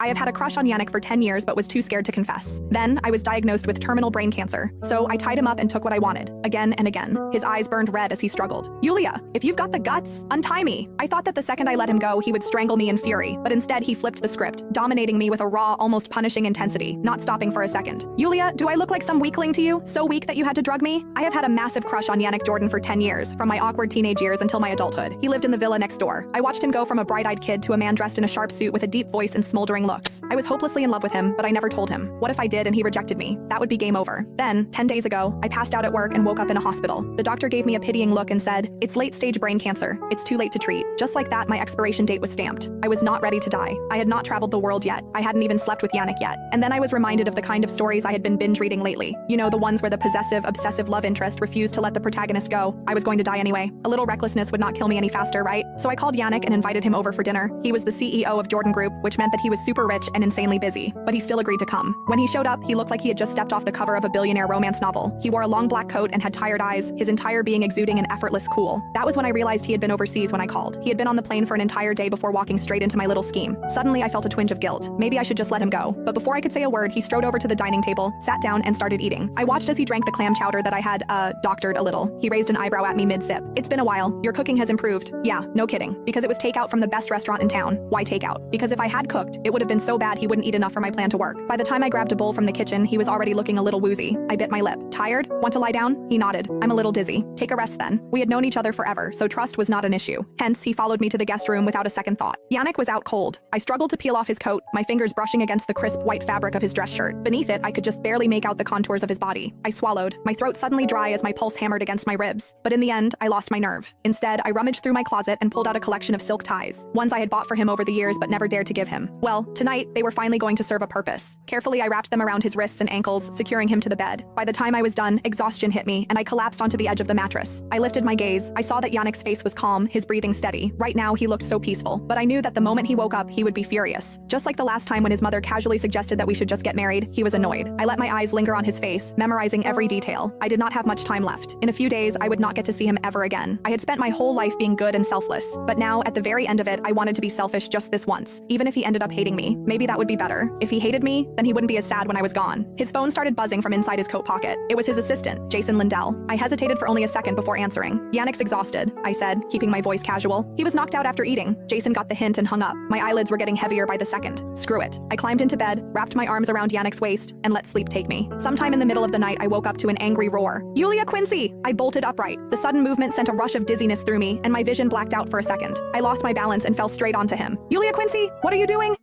I have had a crush on Yannick for 10 years but was too scared to confess. Then, I was diagnosed with terminal brain cancer, so I tied him up and took what I wanted, again and again. His eyes burned red as he struggled. Yulia, if you've got the guts, untie me. I thought that the second I let him go, he would strangle me in fury, but instead he flipped the script, dominating me with a raw, almost punishing intensity, not stopping for a second. Yulia, do I look like some weakling to you? So weak that you had to drug me? I have had a massive crush on Yannick Jordan for 10 years, from my awkward teenage years until my adulthood. He lived in the villa next door. I watched him go from a bright-eyed kid to a man dressed in a sharp suit with a deep voice and smoldering looks. I was hopelessly in love with him, but I never told him. What if I did and he rejected me? That would be game over. Then, 10 days ago, I passed out at work and woke up in a hospital. The doctor gave me a pitying look and said, "It's late-stage brain cancer. It's too late to treat." Just like that, my expiration date was stamped. I was not ready to die. I had not traveled the world yet. I hadn't even slept with Yannick yet. And then I was reminded of the kind of stories I had been binge reading lately. You know, the ones where the possessive, obsessive love interest refused to let the protagonist go. I was going to die anyway. A little recklessness would not kill me any faster, right? So I called Yannick and invited him over for dinner. He was the CEO of Jordan Group, which meant that he was super rich and insanely busy, but he still agreed to come. When he showed up, he looked like he had just stepped off the cover of a billionaire romance novel. He wore a long black coat and had tired eyes, his entire being exuding an effortless cool. That was when I realized he had been overseas when I called. He had been on the plane for an entire day before walking straight into my little scheme. Suddenly, I felt a twinge of guilt. Maybe I should just let him go. But before I could say a word, he strode over to the dining table, sat down, and started eating. I watched as he drank the clam chowder that I had, doctored a little. He raised an eyebrow at me mid-sip. "It's been a while. Your cooking has improved." Yeah, no kidding. Because it was takeout from the best restaurant in town. Why takeout? Because if I had cooked, it would have been so bad he wouldn't eat enough for my plan to work. By the time I grabbed a bowl from the kitchen, he was already looking a little woozy. I bit my lip. "Tired? Want to lie down?" He nodded. "I'm a little dizzy." "Take a rest then." We had known each other forever, so trust was not an issue. Hence, he followed me to the guest room without a second thought. Yannick was out cold. I struggled to peel off his coat, my fingers brushing against the crisp white fabric of his dress shirt. Beneath it, I could just barely make out the contours of his body. I swallowed, my throat suddenly dry as my pulse hammered against my ribs. But in the end, I lost my nerve. Instead, I rummaged through my closet and pulled out a collection of silk ties, ones I had bought for him over the years but never dared to give him. Well, tonight, they were finally going to serve a purpose. Carefully, I wrapped them around his wrists and ankles, securing him to the bed. By the time I was done, exhaustion hit me, and I collapsed onto the edge of the mattress. I lifted my gaze. I saw that Yannick's face was calm, his breathing steady. Right now, he looked so peaceful. But I knew that the moment he woke up, he would be furious. Just like the last time when his mother casually suggested that we should just get married, he was annoyed. I let my eyes linger on his face, memorizing every detail. I did not have much time left. In a few days, I would not get to see him ever again. I had spent my whole life being good and selfless. But now, at the very end of it, I wanted to be selfish just this once. Even if he ended up hating me, maybe that would be better. If he hated me, then he wouldn't be as sad when I was gone. His phone started buzzing from inside his coat pocket. It was his assistant, Jason Lindell. I hesitated for only a second before answering. "Yannick's exhausted," I said, keeping my voice casual. "He was knocked out after eating." Jason got the hint and hung up. My eyelids were getting heavier by the second. Screw it. I climbed into bed, wrapped my arms around Yannick's waist, and let sleep take me. Sometime in the middle of the night, I woke up to an angry roar. "Yulia Quincy!" I bolted upright. The sudden movement sent a rush of dizziness through me, and my vision blacked out for a second. I lost my balance and fell straight onto him. "Yulia Quincy, what are you doing?"